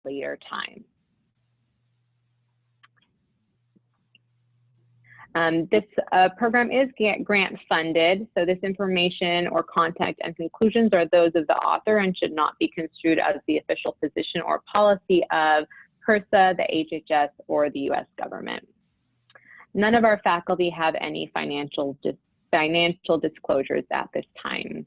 later time. This program is grant funded, so this information or content and conclusions are those of the author and should not be construed as the official position or policy of HRSA, the HHS, or the US government. None of our faculty have any financial disclosures at this time.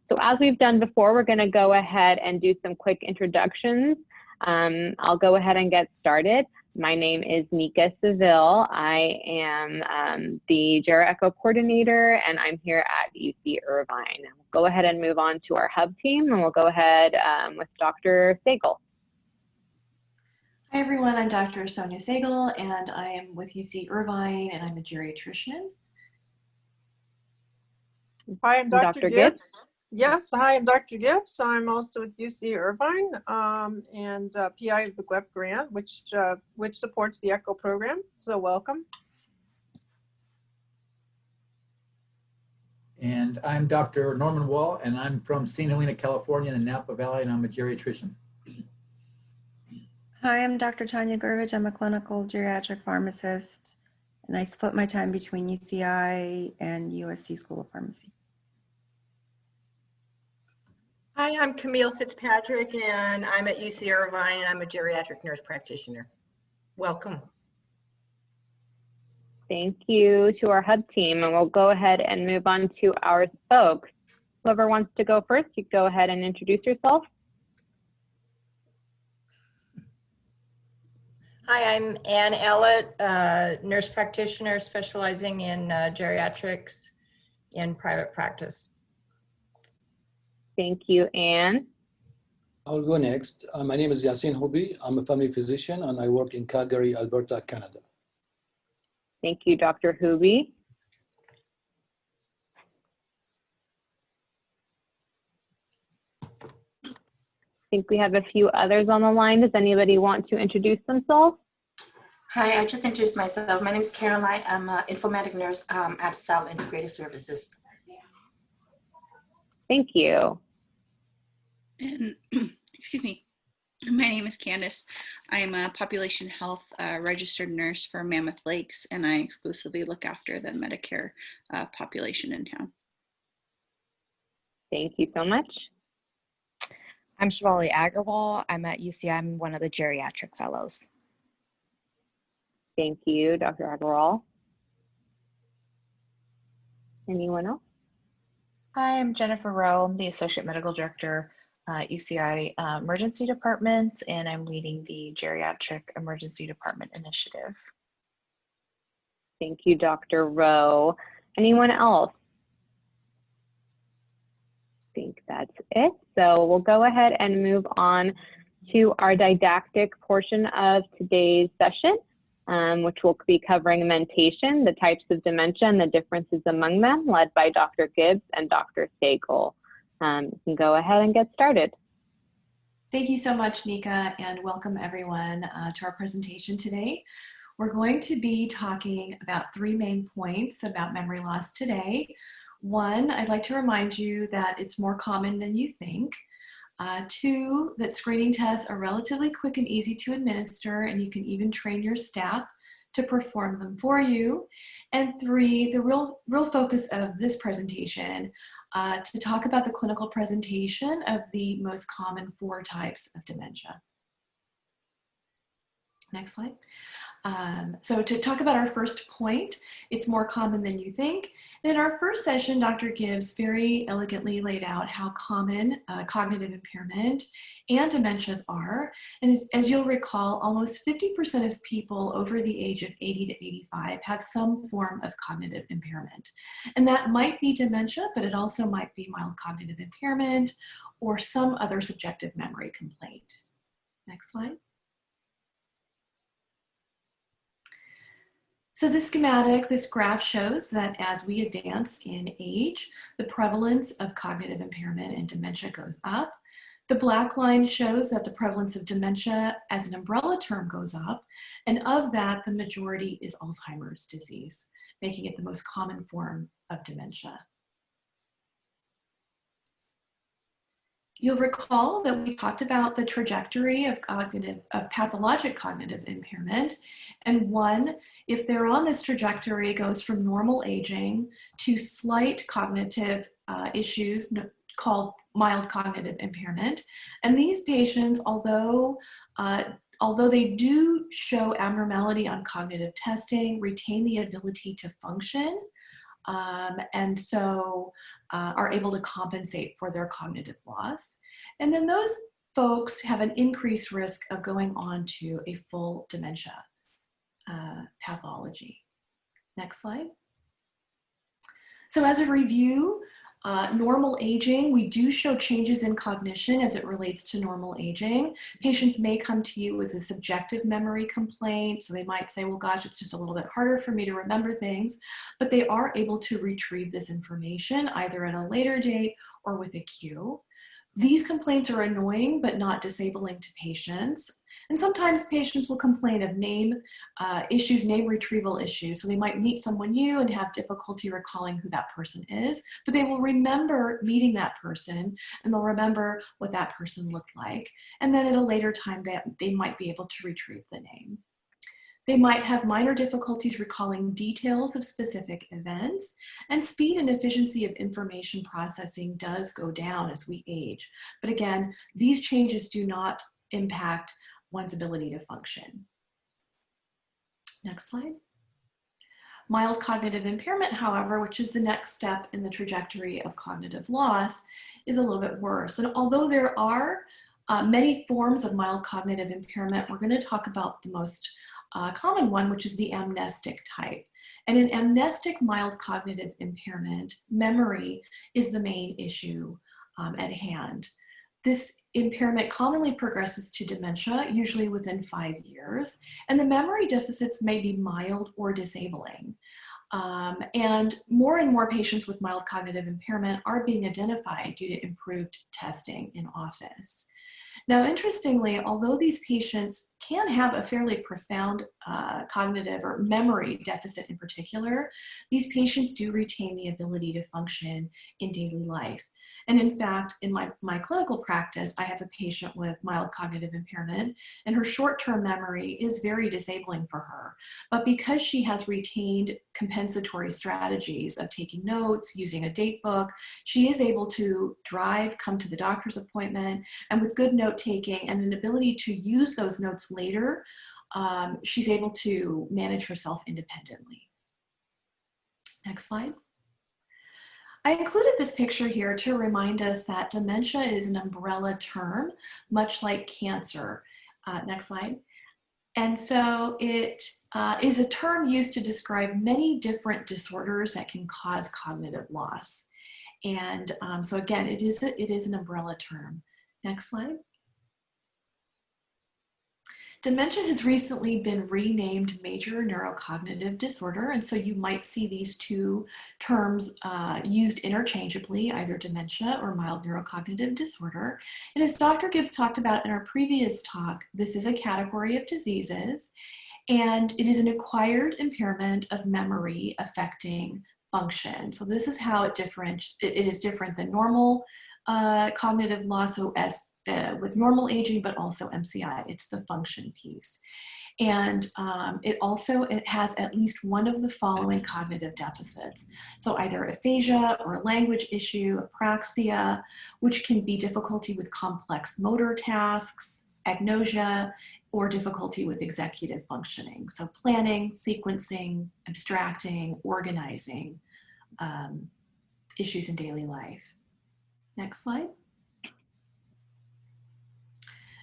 So as we've done before, we're going to go ahead and do some quick introductions. I'll go ahead and get started. My name is Nika Seville. I am the GeroECHO coordinator, and I'm here at UC Irvine. We'll go ahead and move on to our hub team, and we'll go ahead with Dr. Sagel. Hi everyone, I'm Dr. Sonia Sagel, and I am with UC Irvine, and I'm a geriatrician. Hi, I'm Dr. Gibbs. Yes, hi, I'm Dr. Gibbs. I'm also with UC Irvine and PI of the GWEP grant, which supports the ECHO program. So welcome. And I'm Dr. Norman Wall, and I'm from St. Helena, California in the Napa Valley, and I'm a geriatrician. Hi, I'm Dr. Tanya Gurvich. I'm a clinical geriatric pharmacist, and I split my time between UCI and USC School of Pharmacy. Hi, I'm Camille Fitzpatrick, and I'm at UC Irvine, and I'm a geriatric nurse practitioner. Welcome. Thank you to our hub team, and we'll go ahead and move on to our folks. Whoever wants to go first, you go ahead and introduce yourself. Hi, I'm Ann Ellett, nurse practitioner specializing in geriatrics in private practice. Thank you, Anne. I'll go next. My name is Yassine Houbi. I'm a family physician and I work in Calgary, Alberta, Canada. Thank you, Dr. Houbi. I think we have a few others on the line. Does anybody want to introduce themselves? Hi, I just introduced myself. My name is Caroline. I'm an informatic nurse at South Integrated Services. Thank you. And, excuse me, my name is Candace. I'm a population health registered nurse for Mammoth Lakes, and I exclusively look after the Medicare population in town. Thank you so much. I'm Shivali Agarwal. I'm at UCI. I'm one of the geriatric fellows. Thank you, Dr. Agarwal. Anyone else? Hi, I'm Jennifer Rowe. I'm the Associate Medical Director at UCI Emergency Department, and I'm leading the Geriatric Emergency Department Initiative. Thank you, Dr. Rowe. Anyone else? I think that's it. So we'll go ahead and move on to our didactic portion of today's session, which will be covering mentation, the types of dementia and the differences among them, led by Dr. Gibbs and Dr. Sagel. You can go ahead and get started. Thank you so much, Nika, and welcome everyone to our presentation today. We're going to be talking about three main points about memory loss today. One, I'd like to remind you that it's more common than you think. Two, that screening tests are relatively quick and easy to administer, and you can even train your staff to perform them for you. And three, the real focus of this presentation to talk about the clinical presentation of the most common 4 types of dementia. Next slide. So to talk about our first point, it's more common than you think. And in our first session, Dr. Gibbs very elegantly laid out how common cognitive impairment and dementias are. And as you'll recall, almost 50% of people over the age of 80 to 85 have some form of cognitive impairment. And that might be dementia, but it also might be mild cognitive impairment or some other subjective memory complaint. Next slide. So this schematic, this graph shows that as we advance in age, the prevalence of cognitive impairment and dementia goes up. The black line shows that the prevalence of dementia as an umbrella term goes up, and of that, the majority is Alzheimer's disease, making it the most common form of dementia. You'll recall that we talked about the trajectory of pathologic cognitive impairment. And one, if they're on this trajectory, goes from normal aging to slight cognitive issues called mild cognitive impairment. And these patients, although they do show abnormality on cognitive testing, retain the ability to function, and so are able to compensate for their cognitive loss. And then those folks have an increased risk of going on to a full dementia pathology. Next slide. So as a review, normal aging, we do show changes in cognition as it relates to normal aging. Patients may come to you with a subjective memory complaint. So they might say, well, gosh, it's just a little bit harder for me to remember things, but they are able to retrieve this information either at a later date or with a cue. These complaints are annoying, but not disabling to patients. And sometimes patients will complain of name issues, name retrieval issues. So they might meet someone new and have difficulty recalling who that person is, but they will remember meeting that person and they'll remember what that person looked like. And then at a later time, they might be able to retrieve the name. They might have minor difficulties recalling details of specific events, and speed and efficiency of information processing does go down as we age. But again, these changes do not impact one's ability to function. Next slide. Mild cognitive impairment, however, which is the next step in the trajectory of cognitive loss, is a little bit worse. And although there are many forms of mild cognitive impairment, we're going to talk about the most common one, which is the amnestic type. And in amnestic mild cognitive impairment, memory is the main issue at hand. This impairment commonly progresses to dementia, usually within 5 years, and the memory deficits may be mild or disabling. And more patients with mild cognitive impairment are being identified due to improved testing in office. Now, interestingly, although these patients can have a fairly profound cognitive or memory deficit in particular, these patients do retain the ability to function in daily life. And in fact, in my clinical practice, I have a patient with mild cognitive impairment, and her short-term memory is very disabling for her. But because she has retained compensatory strategies of taking notes, using a date book, she is able to drive, come to the doctor's appointment, and with good note-taking and an ability to use those notes later, she's able to manage herself independently. Next slide. I included this picture here to remind us that dementia is an umbrella term, much like cancer. Next slide. And so it is a term used to describe many different disorders that can cause cognitive loss. And so again, it is an umbrella term. Next slide. Dementia has recently been renamed major neurocognitive disorder, and so you might see these two terms used interchangeably, either dementia or mild neurocognitive disorder. And as Dr. Gibbs talked about in our previous talk, this is a category of diseases, and it is an acquired impairment of memory affecting function. So this is how it is different than normal cognitive loss, so as with normal aging, but also MCI, it's the function piece. And it has at least one of the following cognitive deficits. So either aphasia or a language issue, apraxia, which can be difficulty with complex motor tasks, agnosia, or difficulty with executive functioning. So planning, sequencing, abstracting, organizing, issues in daily life. Next slide.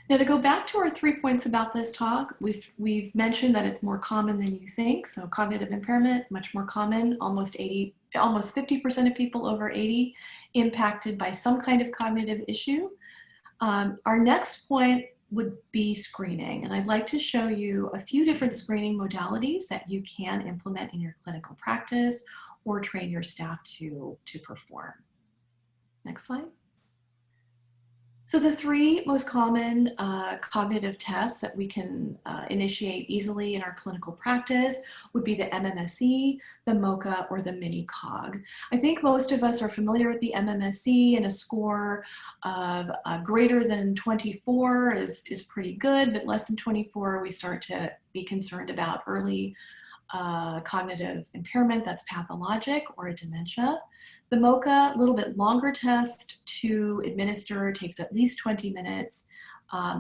Now, to go back to our 3 points about this talk, we've mentioned that it's more common than you think. So cognitive impairment, much more common, almost 50% of people over 80 impacted by some kind of cognitive issue. Our next point would be screening. And I'd like to show you a few different screening modalities that you can implement in your clinical practice or train your staff to perform. Next slide. So the three most common cognitive tests that we can initiate easily in our clinical practice would be the MMSE, the MoCA, or the mini-cog. I think most of us are familiar with the MMSE, and a score of greater than 24 is pretty good, but less than 24 we start to be concerned about early cognitive impairment that's pathologic or a dementia. The MoCA, a little bit longer test to administer, takes at least 20 minutes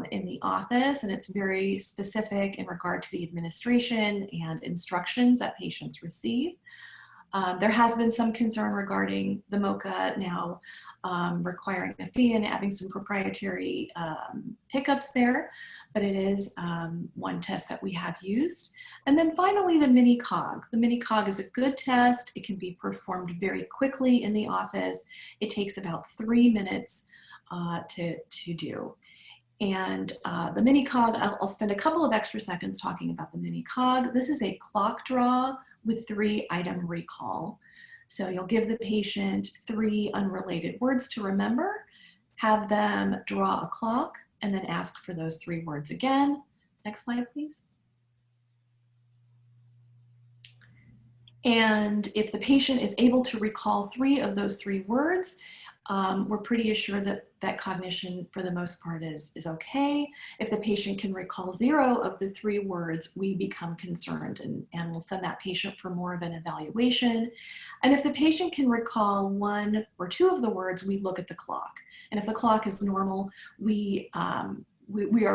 in the office, and it's very specific in regard to the administration and instructions that patients receive. There has been some concern regarding the MoCA now requiring a fee and having some proprietary hiccups there, but it is one test that we have used. And then finally, the mini-cog. The mini-cog is a good test. It can be performed very quickly in the office. It takes about 3 minutes to do. And the mini-cog, I'll spend a couple of extra seconds talking about the mini-cog. This is a clock draw with 3-item recall. So you'll give the patient 3 unrelated words to remember, have them draw a clock, and then ask for those 3 words again. Next slide, please. And if the patient is able to recall 3 of those 3 words, we're pretty assured that that cognition for the most part is okay. If the patient can recall 0 of the 3 words, we become concerned and we'll send that patient for more of an evaluation. And if the patient can recall 1 or 2 of the words, we look at the clock. And if the clock is normal, we are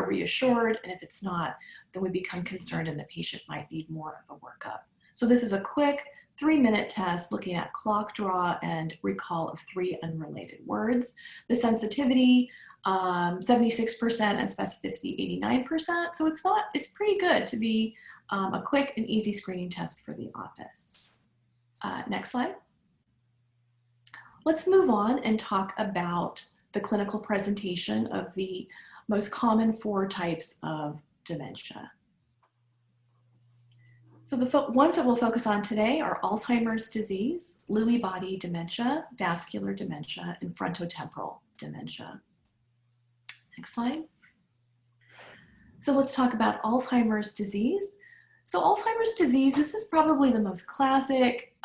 reassured. And if it's not, then we become concerned and the patient might need more of a workup. So this is a quick 3-minute test looking at clock draw and recall of 3 unrelated words. The sensitivity, 76% and specificity 89%. So it's pretty good to be a quick and easy screening test for the office. Next slide. Let's move on and talk about the clinical presentation of the most common 4 types of dementia. So the ones that we'll focus on today are Alzheimer's disease, Lewy body dementia, vascular dementia, and frontotemporal dementia. Next slide. So let's talk about Alzheimer's disease. So Alzheimer's disease, this is probably the most classic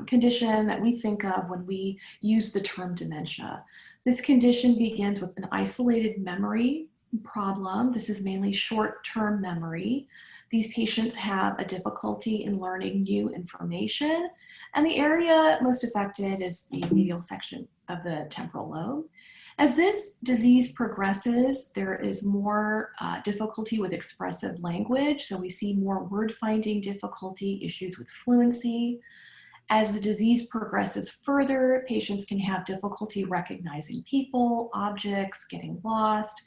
condition that we think of when we use the term dementia. This condition begins with an isolated memory problem. This is mainly short-term memory. These patients have a difficulty in learning new information, and the area most affected is the medial section of the temporal lobe. As this disease progresses, there is more difficulty with expressive language, so we see more word-finding difficulty, issues with fluency. As the disease progresses further, patients can have difficulty recognizing people, objects, getting lost,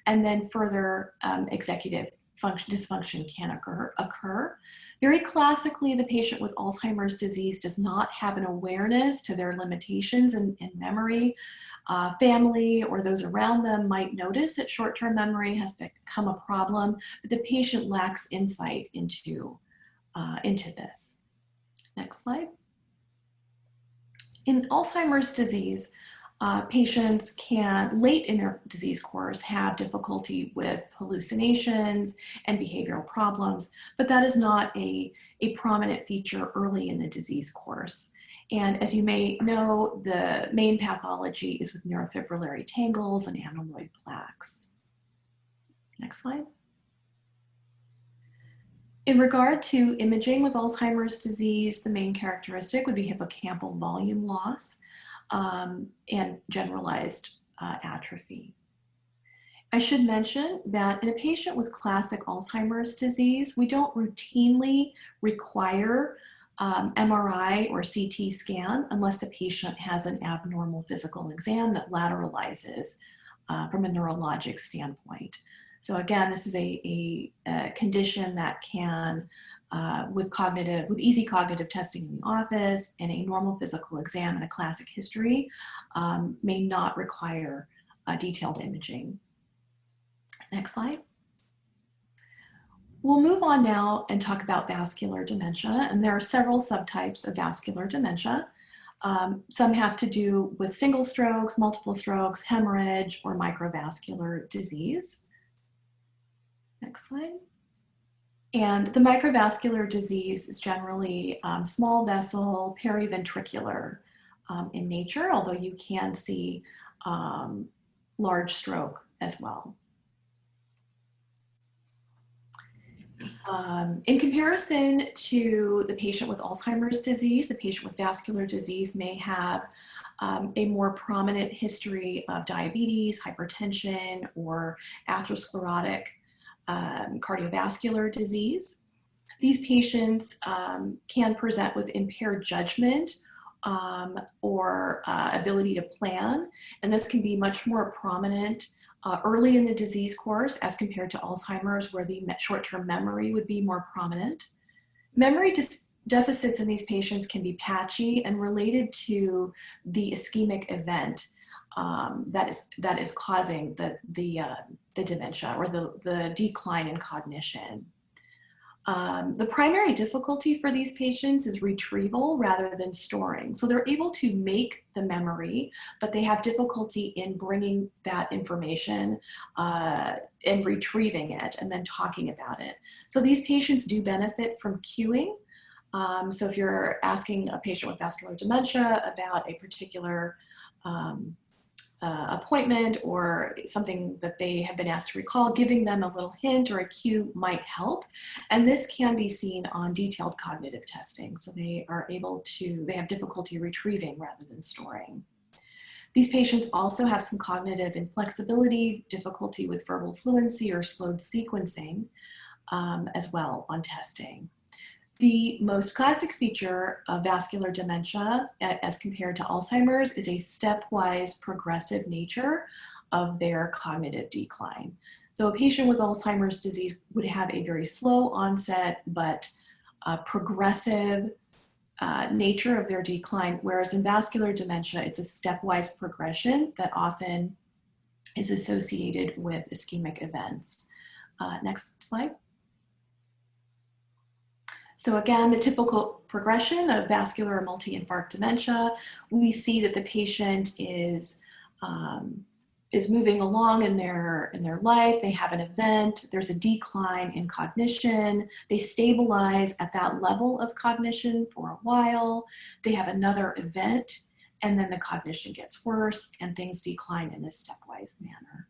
and then further executive dysfunction can occur. Very classically, the patient with Alzheimer's disease does not have an awareness to their limitations in memory. Family or those around them might notice that short-term memory has become a problem, but the patient lacks insight into this. Next slide. In Alzheimer's disease, patients can, late in their disease course, have difficulty with hallucinations and behavioral problems, but that is not a prominent feature early in the disease course. And as you may know, the main pathology is with neurofibrillary tangles and amyloid plaques. Next slide. In regard to imaging with Alzheimer's disease, the main characteristic would be hippocampal volume loss and generalized atrophy. I should mention that in a patient with classic Alzheimer's disease, we don't routinely require MRI or CT scan unless the patient has an abnormal physical exam that lateralizes from a neurologic standpoint. So again, this is a condition that can, with easy cognitive testing in the office and a normal physical exam and a classic history, may not require detailed imaging. Next slide. We'll move on now and talk about vascular dementia, and there are several subtypes of vascular dementia. Some have to do with single strokes, multiple strokes, hemorrhage, or microvascular disease. Next slide. And the microvascular disease is generally small vessel, periventricular in nature, although you can see large stroke as well. In comparison to the patient with Alzheimer's disease, the patient with vascular disease may have a more prominent history of diabetes, hypertension, or atherosclerotic cardiovascular disease. These patients can present with impaired judgment or ability to plan, and this can be much more prominent early in the disease course as compared to Alzheimer's, where the short-term memory would be more prominent. Memory deficits in these patients can be patchy and related to the ischemic event that is causing the dementia or the decline in cognition. The primary difficulty for these patients is retrieval rather than storing. So they're able to make the memory, but they have difficulty in bringing that information and retrieving it and then talking about it. So these patients do benefit from cueing. So if you're asking a patient with vascular dementia about a particular appointment or something that they have been asked to recall, giving them a little hint or a cue might help. And this can be seen on detailed cognitive testing. So they have difficulty retrieving rather than storing. These patients also have some cognitive inflexibility, difficulty with verbal fluency or slowed sequencing as well on testing. The most classic feature of vascular dementia as compared to Alzheimer's is a stepwise progressive nature of their cognitive decline. So a patient with Alzheimer's disease would have a very slow onset but progressive nature of their decline, whereas in vascular dementia, it's a stepwise progression that often is associated with ischemic events. Next slide. So again, the typical progression of vascular multi-infarct dementia, we see that the patient is moving along in their life. They have an event, there's a decline in cognition, they stabilize at that level of cognition for a while, they have another event, and then the cognition gets worse and things decline in a stepwise manner.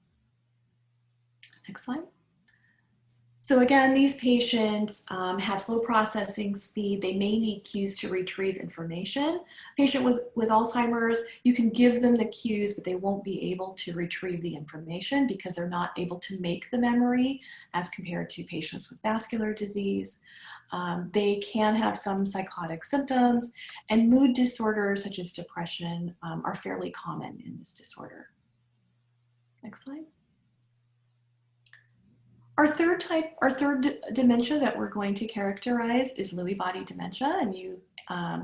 Next slide. So again, these patients have slow processing speed. They may need cues to retrieve information. Patient with Alzheimer's, you can give them the cues, but they won't be able to retrieve the information because they're not able to make the memory as compared to patients with vascular disease. They can have some psychotic symptoms, and mood disorders such as depression are fairly common in this disorder. Next slide. Our third dementia that we're going to characterize is Lewy body dementia, and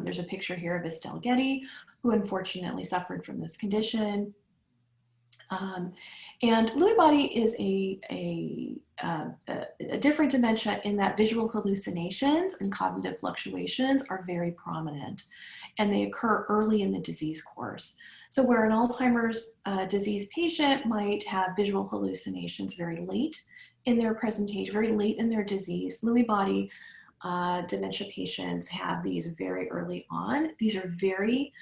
there's a picture here of Estelle Getty, who unfortunately suffered from this condition. And Lewy body is a different dementia in that visual hallucinations and cognitive fluctuations are very prominent, and they occur early in the disease course. So where an Alzheimer's disease patient might have visual hallucinations very late in their presentation, very late in their disease, Lewy body dementia patients have these very early on. These are very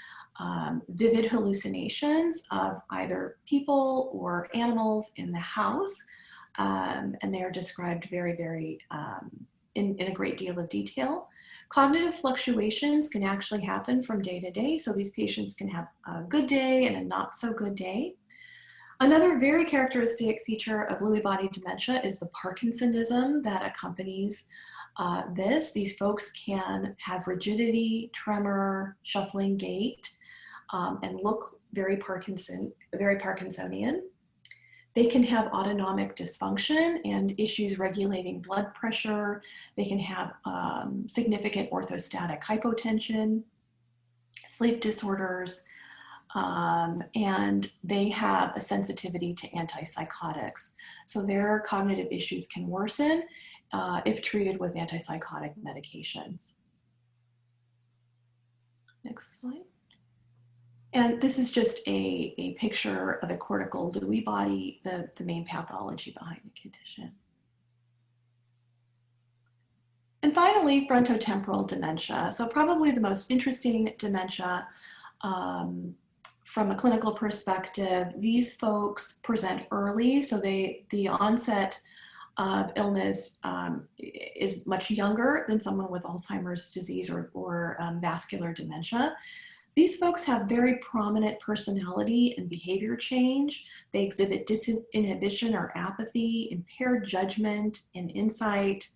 vivid hallucinations of either people or animals in the house, and they are described very, very in a great deal of detail. Cognitive fluctuations can actually happen from day to day, so these patients can have a good day and a not so good day. Another very characteristic feature of Lewy body dementia is the Parkinsonism that accompanies this. These folks can have rigidity, tremor, shuffling gait, and look very Parkinsonian. They can have autonomic dysfunction and issues regulating blood pressure. They can have significant orthostatic hypotension, sleep disorders, and they have a sensitivity to antipsychotics. So their cognitive issues can worsen if treated with antipsychotic medications. Next slide. And this is just a picture of a cortical Lewy body, the main pathology behind the condition. And finally, frontotemporal dementia. So probably the most interesting dementia from a clinical perspective. These folks present early, so the onset of illness is much younger than someone with Alzheimer's disease or vascular dementia. These folks have very prominent personality and behavior change. They exhibit disinhibition or apathy, impaired judgment and insight,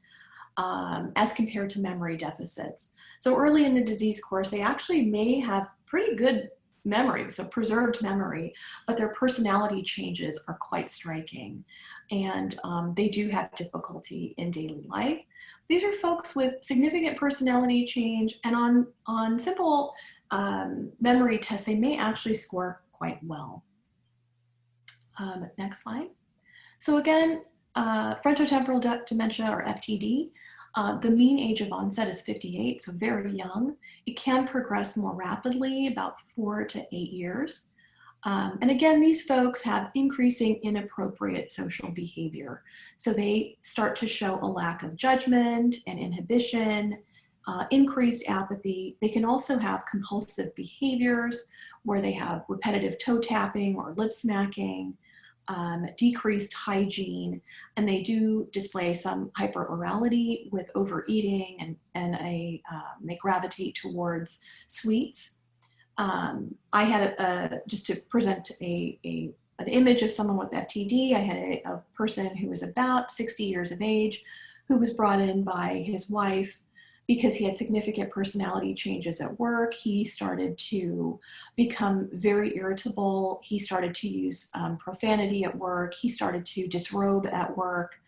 as compared to memory deficits. So early in the disease course, they actually may have pretty good memory, so preserved memory, but their personality changes are quite striking. And they do have difficulty in daily life. These are folks with significant personality change, and on simple memory tests, they may actually score quite well. Next slide. So again, frontotemporal dementia, or FTD, the mean age of onset is 58, so very young. It can progress more rapidly, about 4 to 8 years. And again, these folks have increasing inappropriate social behavior. So they start to show a lack of judgment and inhibition, increased apathy. They can also have compulsive behaviors where they have repetitive toe tapping or lip smacking, decreased hygiene, and they do display some hyperorality with overeating, and they gravitate towards sweets. I had just to present an image of someone with FTD. I had a person who was about 60 years of age who was brought in by his wife because he had significant personality changes at work. He started to become very irritable. He started to use profanity at work. He started to disrobe at work.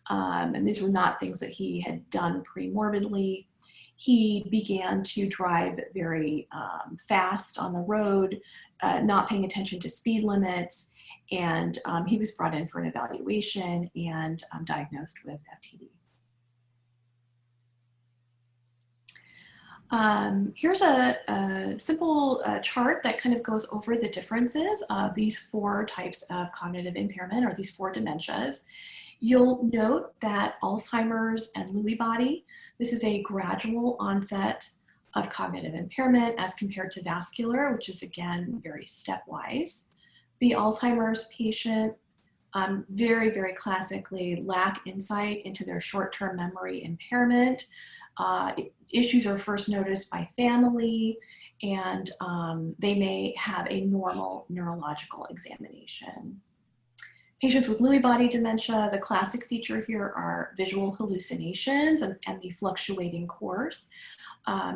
And these were not things that he had done pre-morbidly. He began to drive very fast on the road, not paying attention to speed limits. And he was brought in for an evaluation and diagnosed with FTD. Here's a simple chart that kind of goes over the differences of these 4 types of cognitive impairment, or these 4 dementias. You'll note that Alzheimer's and Lewy body, this is a gradual onset of cognitive impairment as compared to vascular, which is again very stepwise. The Alzheimer's patient very, very classically lack insight into their short-term memory impairment. Issues are first noticed by family, and they may have a normal neurological examination. Patients with Lewy body dementia, the classic feature here are visual hallucinations and the fluctuating course.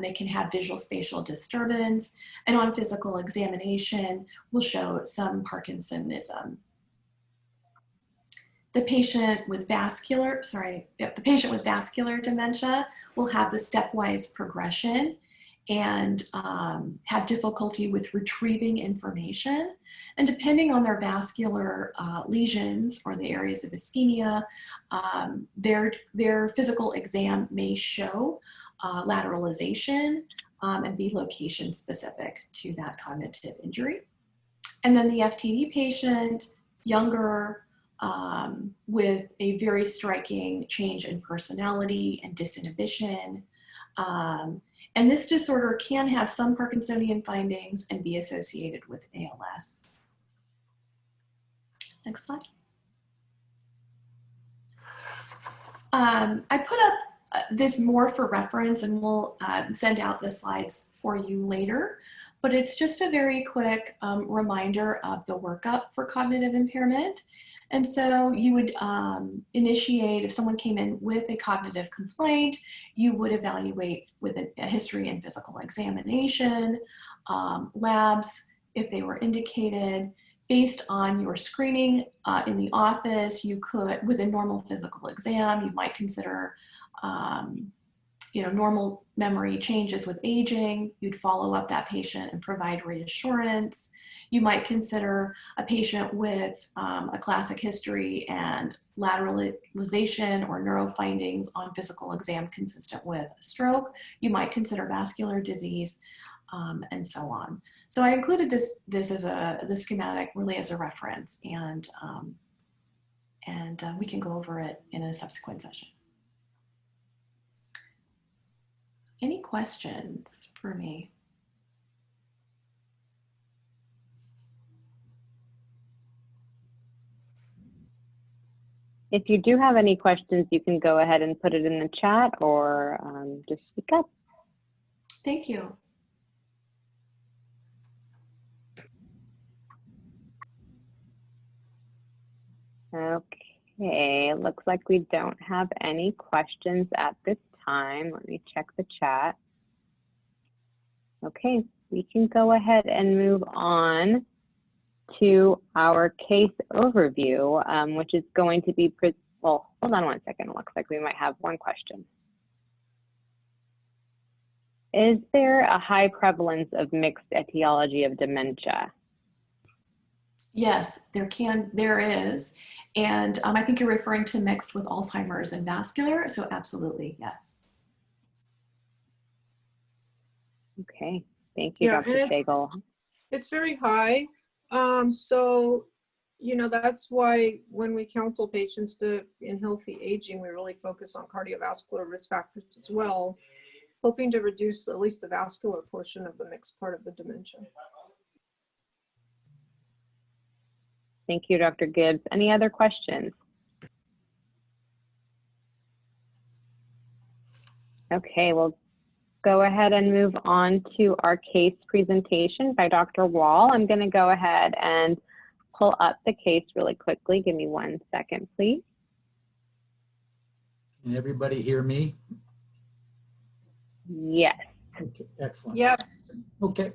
They can have visual spatial disturbance, and on physical examination will show some Parkinsonism. The patient with vascular dementia will have the stepwise progression and have difficulty with retrieving information. And depending on their vascular lesions or the areas of ischemia, their physical exam may show lateralization and be location specific to that cognitive injury. And then the FTD patient, younger, with a very striking change in personality and disinhibition. And this disorder can have some Parkinsonian findings and be associated with ALS. Next slide. I put up this more for reference, and we'll send out the slides for you later. But it's just a very quick reminder of the workup for cognitive impairment. And so you would initiate, if someone came in with a cognitive complaint, you would evaluate with a history and physical examination, labs, if they were indicated. Based on your screening in the office, you could, with a normal physical exam, you might consider normal memory changes with aging. You'd follow up that patient and provide reassurance. You might consider a patient with a classic history and lateralization or neuro findings on physical exam consistent with a stroke. You might consider vascular disease. and so on. So I included this as the schematic really as a reference, and we can go over it in a subsequent session. Any questions for me? If you do have any questions, you can go ahead and put it in the chat or just speak up. Thank you. Okay, it looks like we don't have any questions at this time. Let me check the chat. Okay, we can go ahead and move on to our case overview, which is going to be, well, hold on one second. It looks like we might have one question. Is there a high prevalence of mixed etiology of dementia? Yes, there is. And I think you're referring to mixed with Alzheimer's and vascular. So absolutely, yes. Okay, thank you, Dr. Stagel. It's very high. So, you know, that's why when we counsel patients in healthy aging, we really focus on cardiovascular risk factors as well, hoping to reduce at least the vascular portion of the mixed part of the dementia. Thank you, Dr. Gibbs. Any other questions? Okay, we'll go ahead and move on to our case presentation by Dr. Wall. I'm going to go ahead and pull up the case really quickly. Give me 1 second, please. Can everybody hear me? Yes. Okay, excellent. Yes. Okay.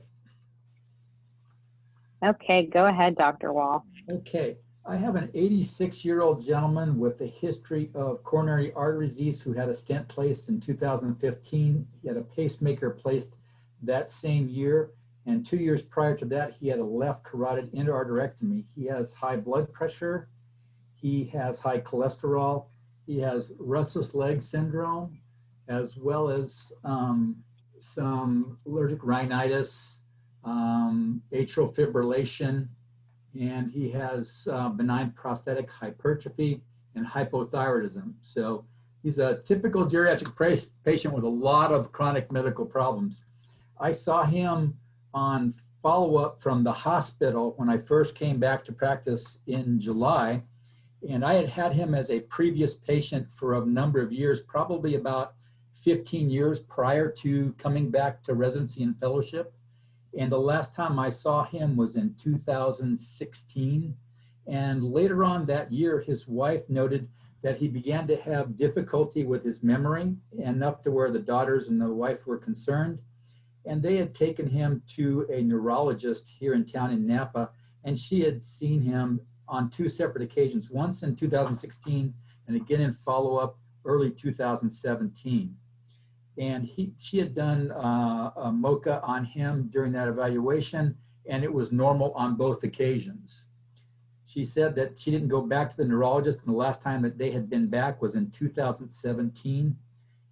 Okay, go ahead, Dr. Wall. Okay, I have an 86-year-old gentleman with a history of coronary artery disease who had a stent placed in 2015. He had a pacemaker placed that same year, and 2 years prior to that, he had a left carotid endarterectomy. He has high blood pressure, he has high cholesterol, he has restless leg syndrome, as well as some allergic rhinitis, atrial fibrillation, and he has benign prostatic hypertrophy and hypothyroidism. So he's a typical geriatric patient with a lot of chronic medical problems. I saw him on follow-up from the hospital when I first came back to practice in July, and I had had him as a previous patient for a number of years, probably about 15 years prior to coming back to residency and fellowship. And the last time I saw him was in 2016. And later on that year, his wife noted that he began to have difficulty with his memory, enough to where the daughters and the wife were concerned. And they had taken him to a neurologist here in town in Napa, and she had seen him on 2 separate occasions, once in 2016 and again in follow-up early 2017. And she had done a MOCA on him during that evaluation, and it was normal on both occasions. She said that she didn't go back to the neurologist, and the last time that they had been back was in 2017.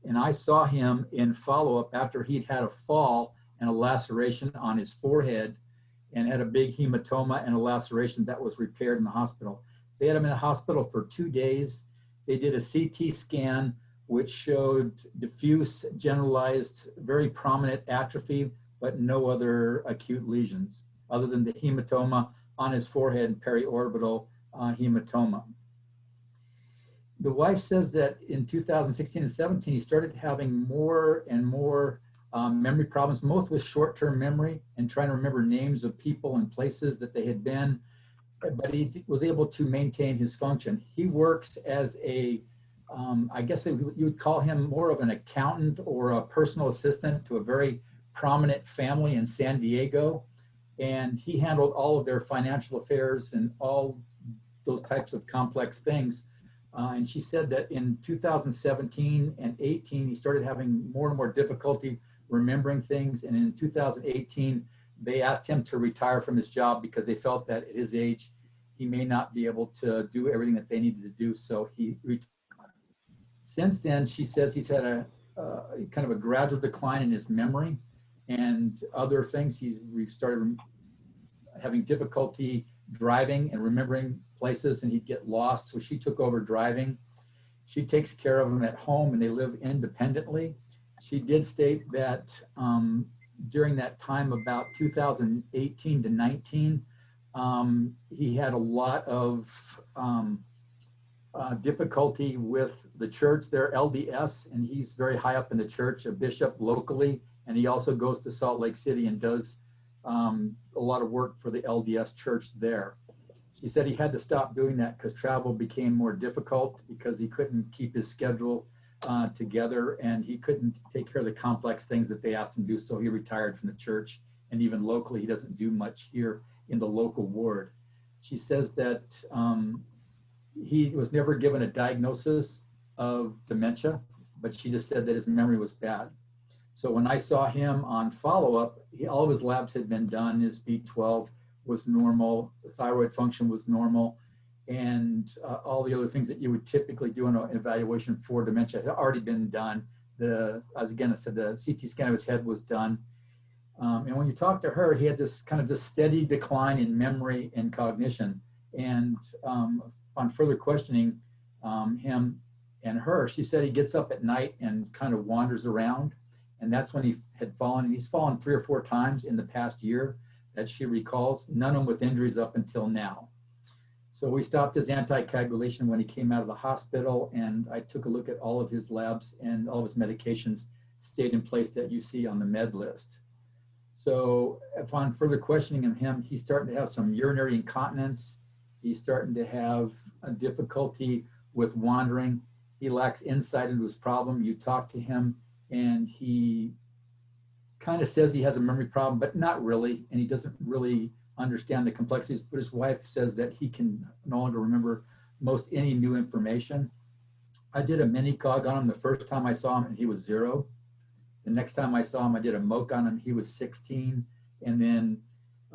And I saw him in follow-up after he'd had a fall and a laceration on his forehead and had a big hematoma and a laceration that was repaired in the hospital. They had him in the hospital for 2 days. They did a CT scan, which showed diffuse, generalized, very prominent atrophy, but no other acute lesions, other than the hematoma on his forehead and periorbital hematoma. The wife says that in 2016 and 17, he started having more and more memory problems, both with short-term memory and trying to remember names of people and places that they had been, but he was able to maintain his function. He works as a I guess you would call him more of an accountant or a personal assistant to a very prominent family in San Diego. And he handled all of their financial affairs and all those types of complex things. And she said that in 2017 and 18, he started having more and more difficulty remembering things. And in 2018, they asked him to retire from his job because they felt that at his age, he may not be able to do everything that they needed to do. So he retired. Since then, she says he's had a kind of a gradual decline in his memory. and other things. We started having difficulty driving and remembering places, and he'd get lost. So she took over driving. She takes care of him at home, and they live independently. She did state that during that time, about 2018 to 19, he had a lot of difficulty with the church, their LDS, and he's very high up in the church, a bishop locally, and he also goes to Salt Lake City and does a lot of work for the LDS church there. She said he had to stop doing that because travel became more difficult because he couldn't keep his schedule together, and he couldn't take care of the complex things that they asked him to do, so he retired from the church. And even locally, he doesn't do much here in the local ward. She says that he was never given a diagnosis of dementia, but she just said that his memory was bad. So when I saw him on follow-up, all of his labs had been done. His B12 was normal, the thyroid function was normal, and all the other things that you would typically do in an evaluation for dementia had already been done. As again, I said, the CT scan of his head was done. And when you talk to her, he had this kind of this steady decline in memory and cognition. And on further questioning him and her, she said he gets up at night and kind of wanders around. And that's when he had fallen. And he's fallen 3 or 4 times in the past year that she recalls, none of them with injuries up until now. So we stopped his anticoagulation when he came out of the hospital, and I took a look at all of his labs, and all of his medications stayed in place that you see on the med list. So upon further questioning of him, he's starting to have some urinary incontinence. He's starting to have a difficulty with wandering. He lacks insight into his problem. You talk to him, and he kind of says he has a memory problem, but not really, and he doesn't really understand the complexities. But his wife says that he can no longer remember most any new information. I did a mini cog on him the first time I saw him, and he was 0. The next time I saw him, I did a MOC on him, he was 16. And then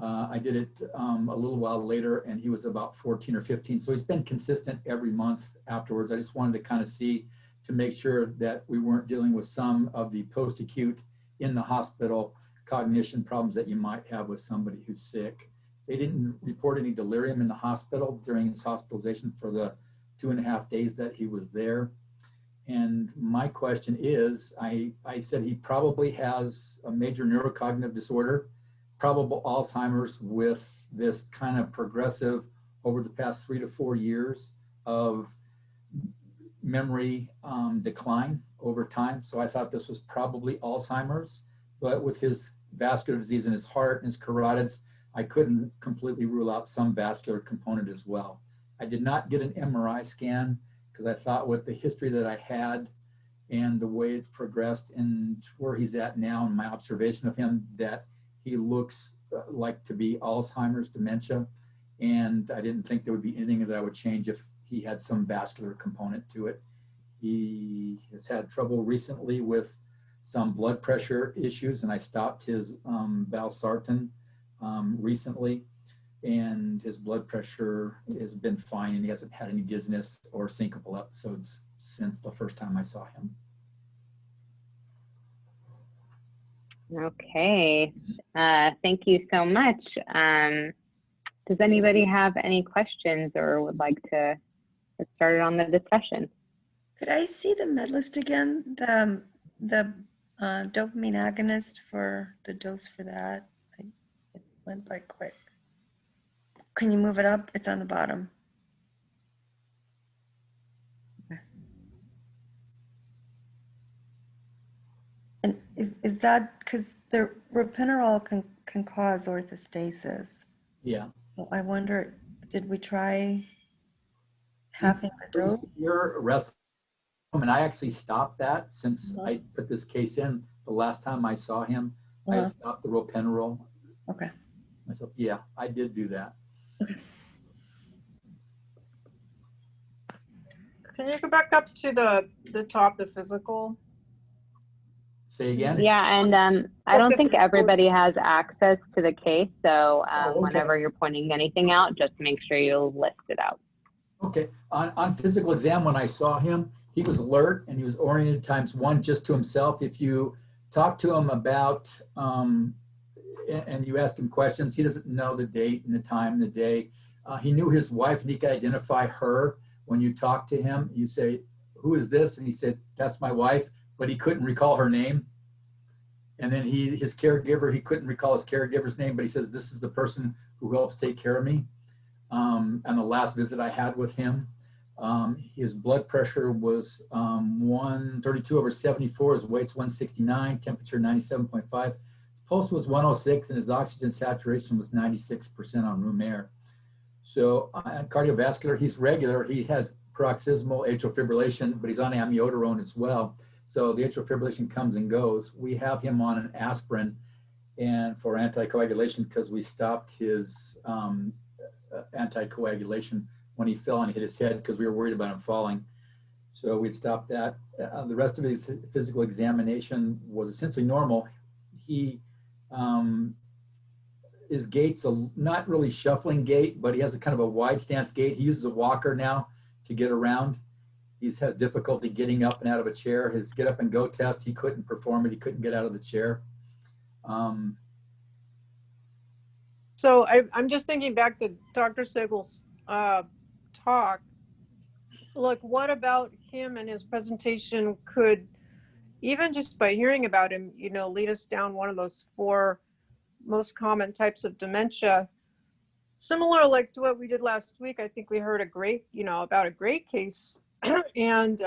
I did it a little while later, and he was about 14 or 15. So he's been consistent every month afterwards. I just wanted to kind of see, to make sure that we weren't dealing with some of the post-acute in the hospital cognition problems that you might have with somebody who's sick. They didn't report any delirium in the hospital during his hospitalization for the 2.5 days that he was there. And my question is, I said he probably has a major neurocognitive disorder, probable Alzheimer's, with this kind of progressive over the past 3 to 4 years of memory decline over time. So I thought this was probably Alzheimer's, but with his vascular disease in his heart and his carotids, I couldn't completely rule out some vascular component as well. I did not get an MRI scan because I thought with the history that I had and the way it's progressed and where he's at now and my observation of him, that he looks like to be Alzheimer's dementia. And I didn't think there would be anything that I would change if he had some vascular component to it. He has had trouble recently with some blood pressure issues, and I stopped his valsartan recently, and his blood pressure has been fine, and he hasn't had any dizziness or syncopal episodes since the first time I saw him. Okay, thank you so much. Does anybody have any questions or would like to get started on the discussion? Could I see the med list again? The dopamine agonist for the dose for that? It went by quick. Can you move it up? It's on the bottom. Okay. And is that because the ropinirole can cause orthostasis? Yeah. So I wonder, did we try halving the dose? Your rest, and I actually stopped that since I put this case in the last time I saw him. I had stopped the ropinirole. Okay. Myself, yeah, I did do that. Okay. Can you go back up to the top, the physical? Say again? Yeah, and I don't think everybody has access to the case, so whenever you're pointing anything out, just make sure you list it out. Okay, on physical exam, when I saw him, he was alert and he was oriented ×1 just to himself. If you talk to him about, and you ask him questions. He doesn't know the date and the time and the day. He knew his wife, and he could identify her. When you talk to him, you say, "Who is this?" And he said, "That's my wife," but he couldn't recall her name. And then his caregiver, he couldn't recall his caregiver's name, but he says, "This is the person who helps take care of me." And the last visit I had with him, his blood pressure was 132/74. His weight's 169, temperature 97.5. His pulse was 106, and his oxygen saturation was 96% on room air. So cardiovascular, he's regular. He has paroxysmal atrial fibrillation, but he's on amiodarone as well. So the atrial fibrillation comes and goes. We have him on an aspirin and for anticoagulation because we stopped his anticoagulation when he fell and hit his head because we were worried about him falling. So we'd stopped that. The rest of his physical examination was essentially normal. He, his gait's not really shuffling gait, but he has a kind of a wide stance gait. He uses a walker now to get around. He has difficulty getting up and out of a chair. His get up and go test, he couldn't perform it. He couldn't get out of the chair. So I'm just thinking back to Dr. Siegel's talk. Look, what about him and his presentation could, even just by hearing about him, you know, lead us down one of those 4 most common types of dementia. Similar like to what we did last week, I think we heard about a great case. And,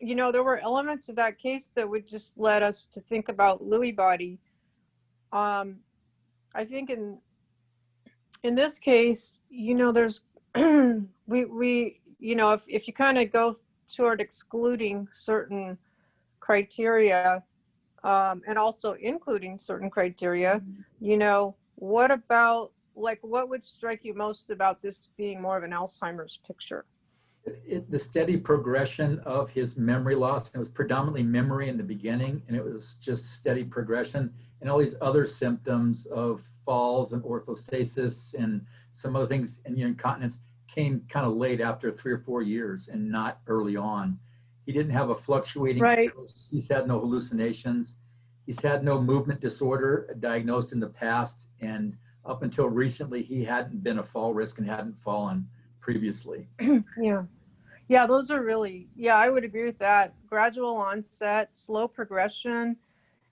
you know, there were elements of that case that would just let us to think about Lewy body. I think in this case, you know, there's, we you know, if you kind of go toward excluding certain criteria, and also including certain criteria, you know, what about, like, what would strike you most about this being more of an Alzheimer's picture? The steady progression of his memory loss. It was predominantly memory in the beginning, and it was just steady progression. And all these other symptoms of falls and orthostasis and some other things and incontinence came kind of late after 3 or 4 years and not early on. He didn't have a fluctuating, right. He's had no hallucinations. He's had no movement disorder diagnosed in the past. And up until recently, he hadn't been a fall risk and hadn't fallen previously. Yeah, those are really, I would agree with that. Gradual onset, slow progression.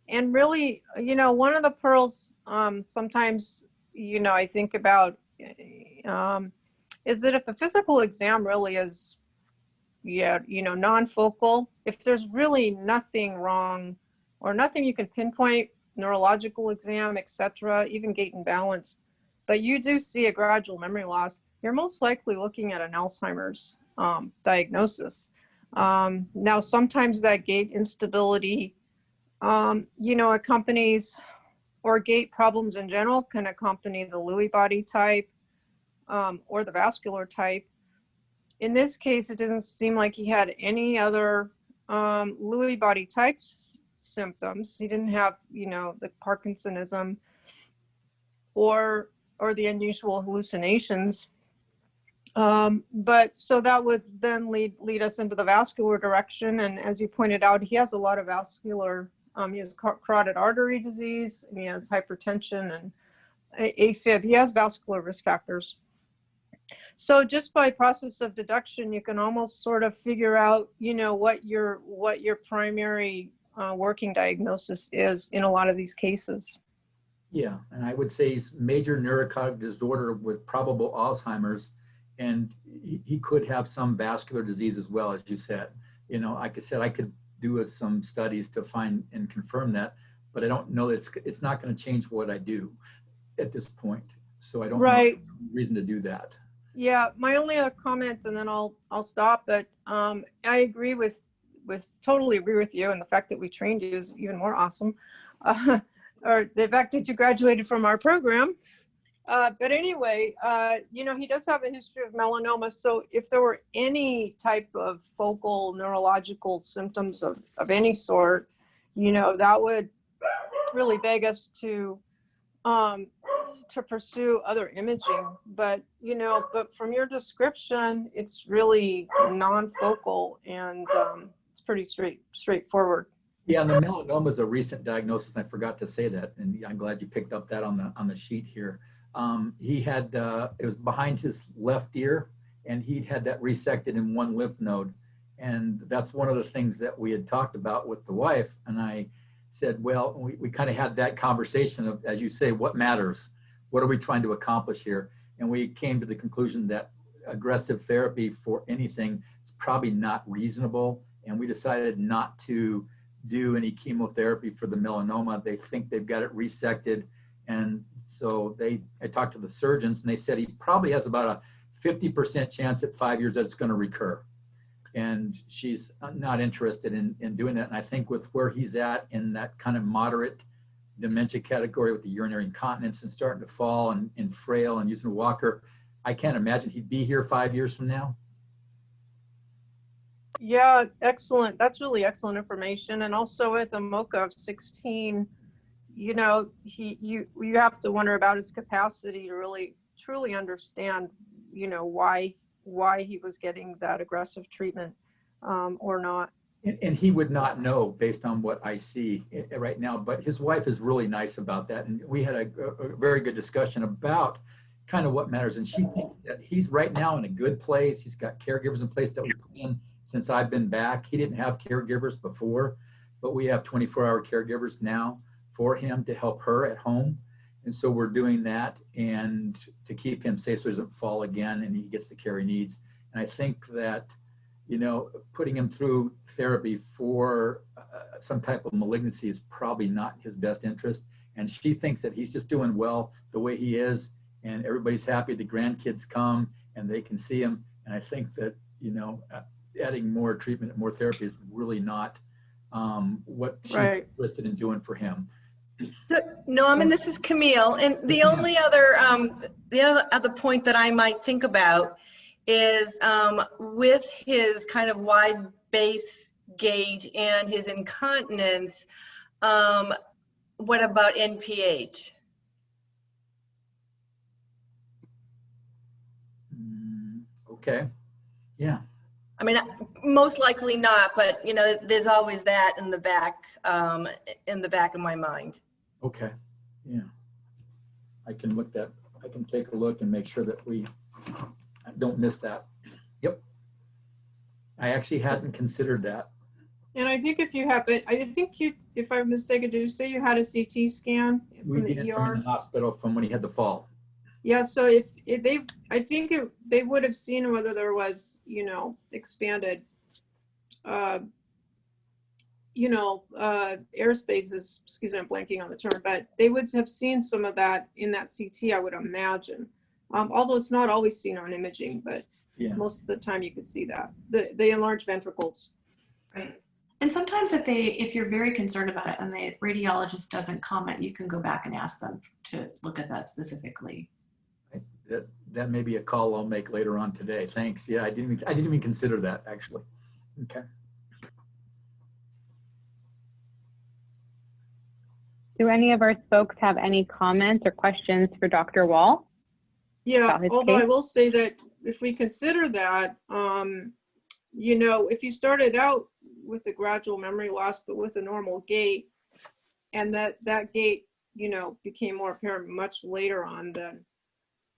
And really, you know, one of the pearls sometimes, you know, I think about is that if the physical exam really is, you know, non-focal, if there's really nothing wrong or nothing you can pinpoint, neurological exam, etc., even gait and balance, but you do see a gradual memory loss, you're most likely looking at an Alzheimer's diagnosis. Now, sometimes that gait instability, you know, accompanies, or gait problems in general can accompany the Lewy body type or the vascular type. In this case, it doesn't seem like he had any other Lewy body type symptoms. He didn't have, you know, the Parkinsonism or the unusual hallucinations. But so that would then lead us into the vascular direction. And as you pointed out, he has a lot of vascular, he has carotid artery disease, and he has hypertension and AFib. He has vascular risk factors. So just by process of deduction, you can almost sort of figure out, you know, what your primary working diagnosis is in a lot of these cases. Yeah, and I would say he's major neurocognitive disorder with probable Alzheimer's, and he could have some vascular disease as well, as you said. You know, like I said, I could do some studies to find and confirm that, but I don't know that it's not going to change what I do at this point. So I don't know any reason to do that. Yeah, my only other comment, and then I'll stop. But I totally agree with you, and the fact that we trained you is even more awesome. Or the fact that you graduated from our program. But anyway, you know, he does have a history of melanoma. So if there were any type of focal neurological symptoms of any sort, you know, that would really beg us to pursue other imaging. But, you know, from your description, it's really non-focal, and it's pretty straightforward. Yeah, and the melanoma is a recent diagnosis, and I forgot to say that, and I'm glad you picked up that on the sheet here. He had, it was behind his left ear, and he'd had that resected in one lymph node. And that's one of the things that we had talked about with the wife. And I said, well, we kind of had that conversation of, as you say, what matters? What are we trying to accomplish here? And we came to the conclusion that aggressive therapy for anything is probably not reasonable. And we decided not to do any chemotherapy for the melanoma. They think they've got it resected. And so I talked to the surgeons, and they said he probably has about a 50% chance at 5 years that it's going to recur. And she's not interested in doing that. And I think with where he's at in that kind of moderate dementia category with the urinary incontinence and starting to fall and frail and using a walker, I can't imagine he'd be here 5 years from now. Yeah, excellent. That's really excellent information. And also with a MOCA of 16, you know, you have to wonder about his capacity to really truly understand, you know, why he was getting that aggressive treatment or not. And he would not know based on what I see right now, but his wife is really nice about that. And we had a very good discussion about kind of what matters. And she thinks that he's right now in a good place. He's got caregivers in place that we put in since I've been back. He didn't have caregivers before, but we have 24-hour caregivers now for him to help her at home. And so we're doing that and to keep him safe so he doesn't fall again and he gets the care he needs. And I think that, you know, putting him through therapy for some type of malignancy is probably not his best interest. And she thinks that he's just doing well the way he is, and everybody's happy. The grandkids come and they can see him. And I think that, you know, adding more treatment and more therapy is really not what she's interested in doing for him. So, Norman, this is Camille, and the only other point that I might think about is with his kind of wide base gauge and his incontinence, what about NPH? Okay, yeah. I mean, most likely not, but you know, there's always that in the back of my mind. Okay, yeah. I can take a look and make sure that we don't miss that. Yep. I actually hadn't considered that. And I think if you have it, I think you, if I'm mistaken, did you say you had a CT scan We from did the it ER? from the hospital from when he had the fall. Yeah, so if they, I think they would have seen whether there was, you know, expanded, you know, airspaces, excuse me, I'm blanking on the term, but they would have seen some of that in that CT, I would imagine. Although it's not always seen on imaging, but yeah, most of the time you could see that. The enlarged ventricles. Right. And sometimes if you're very concerned about it and the radiologist doesn't comment, you can go back and ask them to look at that specifically. That may be a call I'll make later on today. Thanks. Yeah, I didn't even consider that actually. Okay. Do any of our folks have any comments or questions for Dr. Wall? Yeah, although I will say that if we consider that, you know, if you started out with a gradual memory loss, but with a normal gait, and that gait, you know, became more apparent much later on, then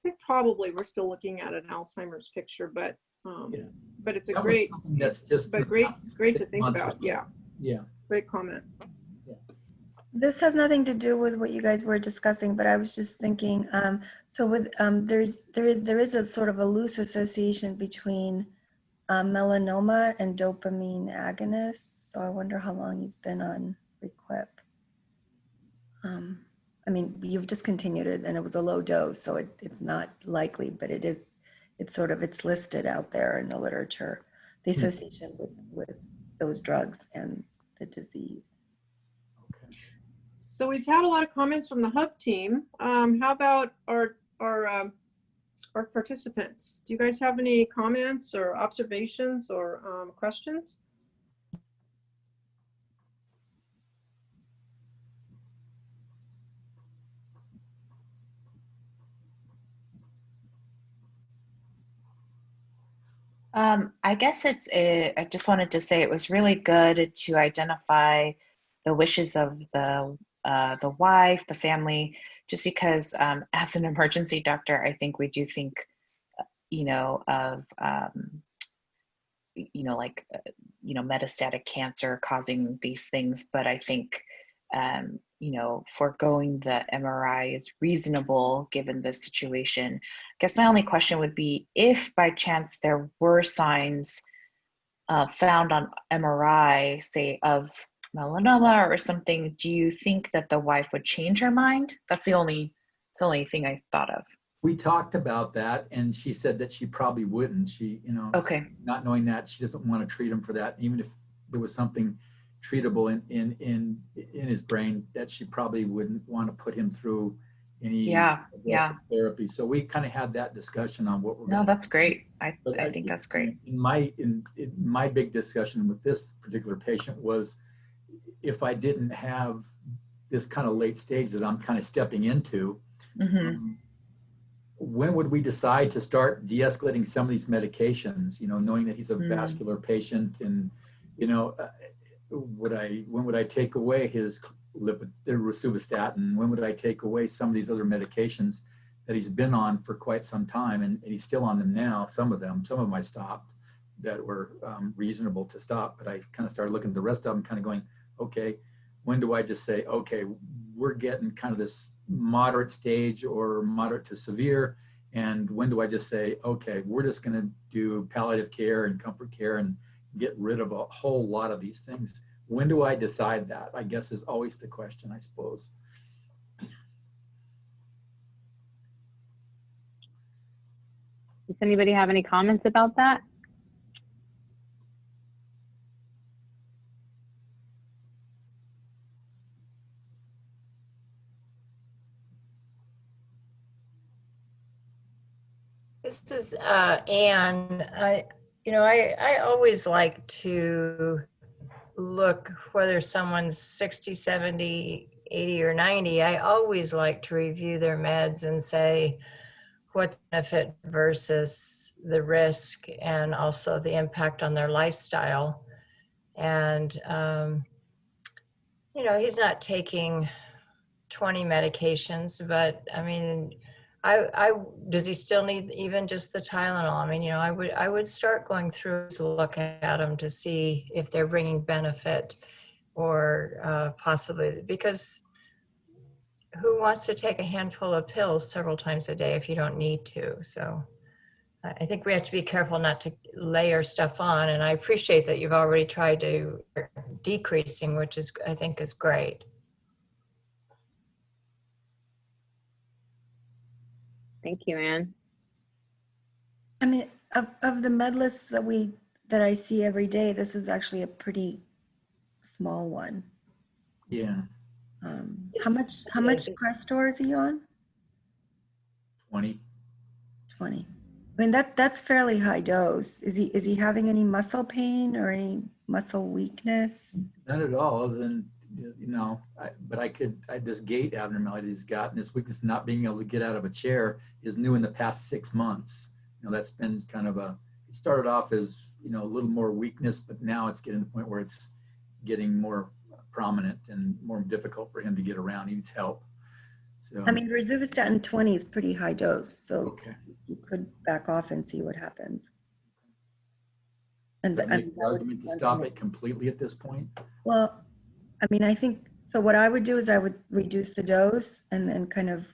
I think probably we're still looking at an Alzheimer's picture, but it's a great, that's just great to think about. Yeah. Yeah. Great comment. This has nothing to do with what you guys were discussing, but I was just thinking, so with, there is a sort of a loose association between melanoma and dopamine agonists. So I wonder how long he's been on Requip. I mean, you've discontinued it and it was a low dose, so it's not likely, but it's listed out there in the literature, the association with those drugs and the disease. So we've had a lot of comments from the hub team. How about our participants? Do you guys have any comments or observations or questions? I guess I just wanted to say it was really good to identify wishes of the wife, the family, just because as an emergency doctor, I think we do think, of, metastatic cancer causing these things. But I think, foregoing the MRI is reasonable given the situation. I guess my only question would be, if by chance there were signs found on MRI, say of melanoma or something, do you think that the wife would change her mind? That's the only thing I thought of. We talked about that, and she said that she probably wouldn't. She, Okay. not knowing that, she doesn't want to treat him for that. Even if there was something treatable in his brain, that she probably wouldn't want to put him through any aggressive therapy. So we kind of had that discussion on what we're. No, that's great. I think that's great. In my big discussion with this particular patient was, if I didn't have this kind of late stage that I'm kind of stepping into, when would we decide to start de-escalating some of these medications, knowing that he's a vascular patient, and, when would I take away his rosuvastatin? When would I take away some of these other medications that he's been on for quite some time, and he's still on them now? Some of them I stopped that were reasonable to stop, but I kind of started looking at the rest of them kind of going, okay, when do I just say, okay, we're getting kind of this moderate stage or moderate to severe, and when do I just say, okay, we're just going to do palliative care and comfort care and get rid of a whole lot of these things? When do I decide that, I guess, is always the question, I suppose. Does anybody have any comments about that? This is Anne. I always like to look, whether someone's 60, 70, 80, or 90, I always like to review their meds and say what the benefit versus the risk, and also the impact on their lifestyle. And, he's not taking 20 medications, but I mean, does he still need even just the Tylenol? I mean, I would start going through to look at them to see if they're bringing benefit, or possibly, because who wants to take a handful of pills several times a day if you don't need to? So I think we have to be careful not to layer stuff on. And I appreciate that you've already tried to decreasing, which is, I think, is great. Thank you, Anne. I mean, of the med lists that I see every day, this is actually a pretty small one. Yeah. How much Crestor is he on? 20. 20. I mean, that's fairly high dose. Is he having any muscle pain or any muscle weakness? Not at all, other than, this gait abnormality he's got, and his weakness not being able to get out of a chair is new in the past 6 months. That's been kind of it started off as, a little more weakness, but now it's getting to the point where it's getting more prominent and more difficult for him to get around. He needs help. So, I mean, rosuvastatin 20 is pretty high dose, so okay. You could back off and see what happens. And the argument to stop it completely at this point? Well, I mean, I think, so what I would do is I would reduce the dose and then kind of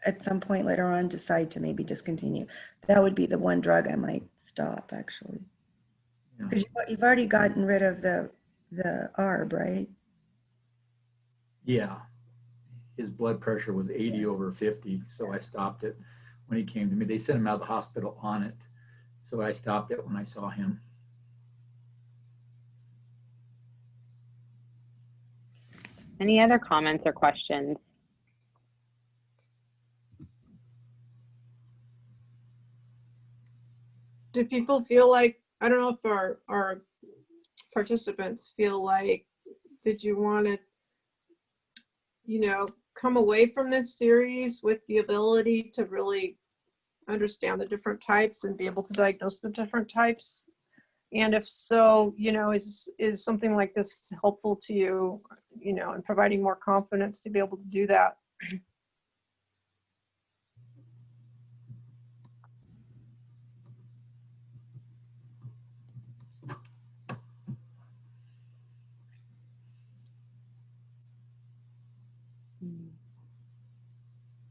at some point later on decide to maybe discontinue. That would be the one drug I might stop, actually. Because you've already gotten rid of the ARB, right? Yeah. His blood pressure was 80 over 50, so I stopped it when he came to me. They sent him out of the hospital on it, so I stopped it when I saw him. Any other comments or questions? Do people feel like, I don't know if our participants feel like, did you want to, come away from this series with the ability to really understand the different types and be able to diagnose the different types? And if so, you know, is something like this helpful to you, you know, in providing more confidence to be able to do that?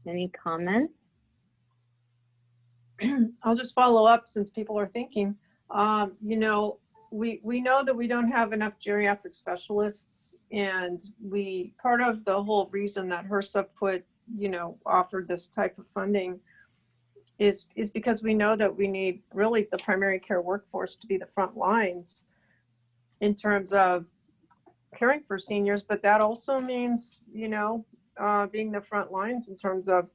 Any comments? I'll just follow up since people are thinking. You know, we know that we don't have enough geriatric specialists, and part of the whole reason that HRSA offered this type of funding is because we know that we need really the primary care workforce to be the front lines in terms of caring for seniors, but that also means, you know, being the front lines in terms of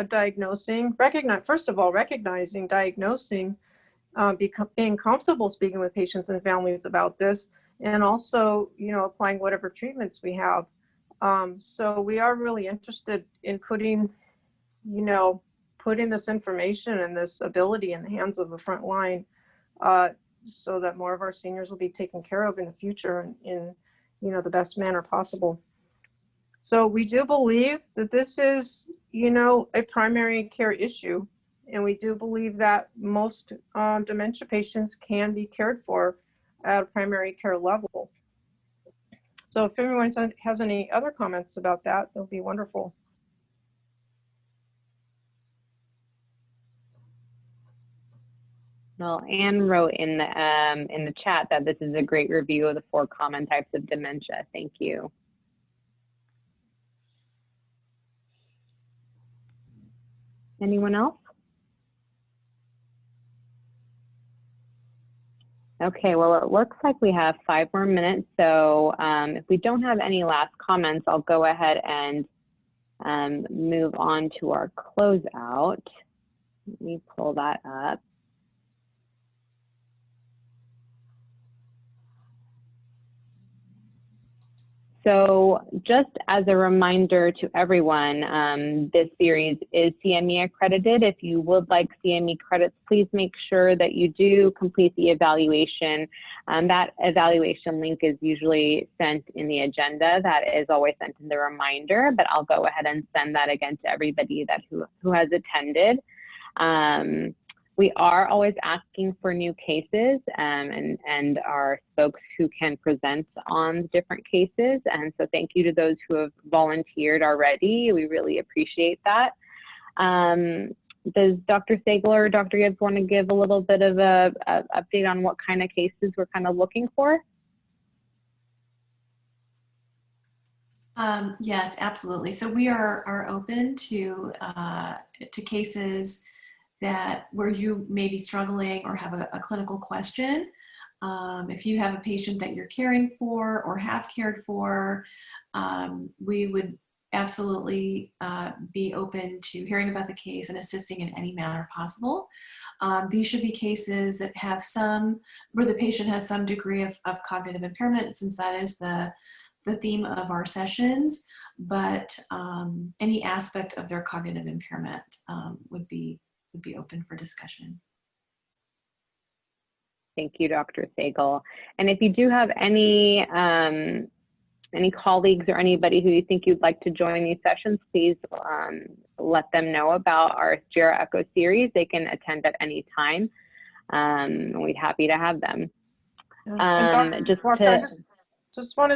diagnosing, recognizing, diagnosing, being comfortable speaking with patients and families about this, and also, you know, applying whatever treatments we have. So we are really interested in putting this information and this ability in the hands of the front line, so that more of our seniors will be taken care of in the future in you know, the best manner possible. So we do believe that this is, you know, a primary care issue, and we do believe that most dementia patients can be cared for at a primary care level. So if everyone has any other comments about that, that'll be wonderful. Well, Anne wrote in the chat that this is a great review of the 4 common types of dementia. Thank you. Anyone else? Okay, well, it looks like we have 5 more minutes. So if we don't have any last comments, I'll go ahead and move on to our closeout. Let me pull that up. So just as a reminder to everyone, this series is CME accredited. If you would like CME credits, please make sure that you do complete the evaluation. That evaluation link is usually sent in the agenda. That is always sent in the reminder, but I'll go ahead and send that again to everybody who has attended. We are always asking for new cases and our folks who can present on different cases. And so thank you to those who have volunteered already. We really appreciate that. Does Dr. Sagler or Dr. Gibbs want to give a little bit of a update on what kind of cases we're kind of looking for? Yes, absolutely. So we are open to cases where you may be struggling or have a clinical question. If you have a patient that you're caring for or have cared for, we would absolutely be open to hearing about the case and assisting in any manner possible. These should be cases that have where the patient has some degree of cognitive impairment, since that is the theme of our sessions, but any aspect of their cognitive impairment would be open for discussion. Thank you, Dr. Sagel. And if you do have any colleagues or anybody who you think you'd like to join these sessions, please let them know about our GeroECHO series. They can attend at any time. And we'd be happy to have them. I just want to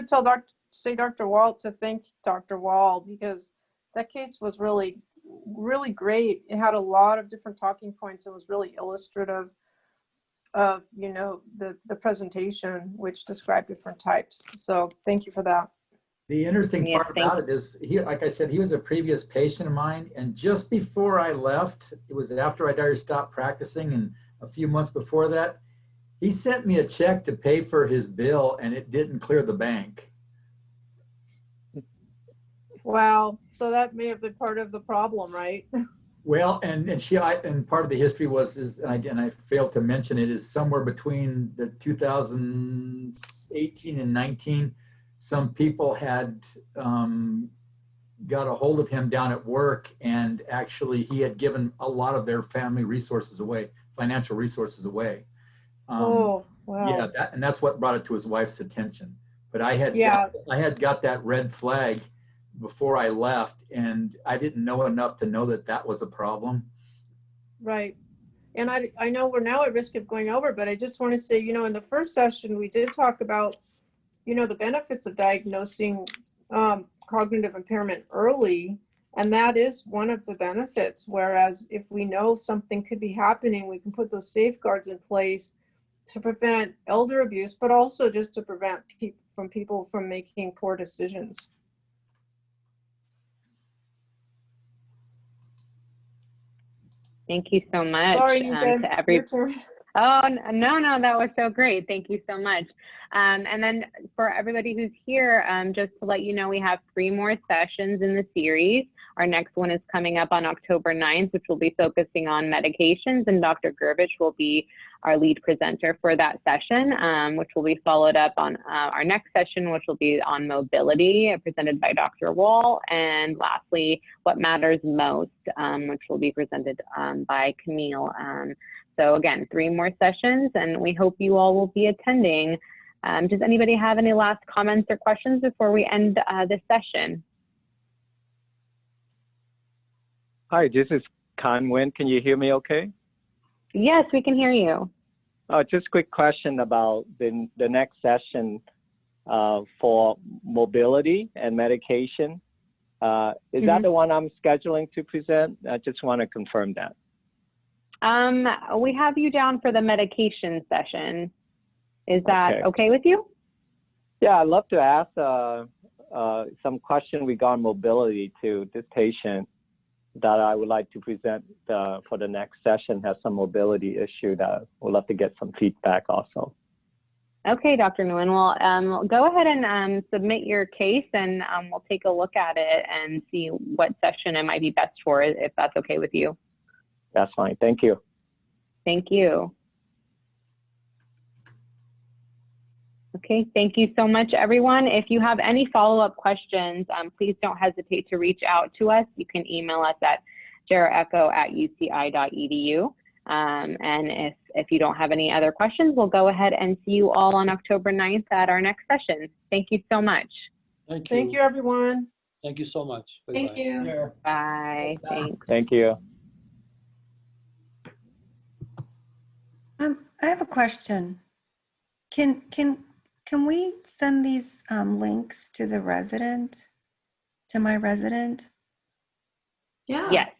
tell Dr. Wall to thank Dr. Wall, because that case was really great. It had a lot of different talking points. It was really illustrative of, you know, the presentation, which described different types. So thank you for that. The interesting part about it is, like I said, he was a previous patient of mine, and just before I left, it was after I'd already stopped practicing, and a few months before that, he sent me a check to pay for his bill, and it didn't clear the bank. Wow. So that may have been part of the problem, right? Well, and part of the history was, and I failed to mention it, is somewhere between the 2018 and 19, some people had got a hold of him down at work, and actually he had given a lot of their family resources away, financial resources away. Oh, wow. Yeah, and that's what brought it to his wife's attention. But I had got that red flag before I left, and I didn't know enough to know that that was a problem. Right. And I know we're now at risk of going over, but I just want to say, you know, in the first session, we did talk about, you know, the benefits of diagnosing cognitive impairment early. And that is one of the benefits. Whereas if we know something could be happening, we can put those safeguards in place to prevent elder abuse, but also just to prevent people from making poor decisions. Thank you so much. Sorry, to every. your turn. Oh, no, that was so great. Thank you so much. And then for everybody who's here, just to let you know, we have 3 more sessions in the series. Our next one is coming up on October 9th, which will be focusing on medications, and Dr. Gerovich will be our lead presenter for that session, which will be followed up on our next session, which will be on mobility, presented by Dr. Wall. And lastly, what matters most, which will be presented by Camille. So again, 3 more sessions, and we hope you all will be attending. Does anybody have any last comments or questions before we end this session? Hi, this is Kan Nguyen. Can you hear me okay? Yes, we can hear you. Just a quick question about the next session for mobility and medication. Is that the one I'm scheduling to present? I just want to confirm that. We have you down for the medication session. Is that okay with you? Yeah, I'd love to ask some question regarding mobility to this patient that I would like to present for the next session. Has some mobility issue that I would love to get some feedback also. Okay, Dr. Nguyen. Well, go ahead and submit your case, and we'll take a look at it and see what session it might be best for, if that's okay with you. That's fine. Thank you. Thank you. Okay, thank you so much, everyone. If you have any follow-up questions, please don't hesitate to reach out to us. You can email us at geroecho@uci.edu. And if you don't have any other questions, we'll go ahead and see you all on October 9th at our next session. Thank you so much. Thank you. Thank you, everyone. Thank you so much. Bye-bye. Thank you. Bye. Thanks. Thank you. I have a question. Can we send these links to the resident, to my resident? Yeah. Yes.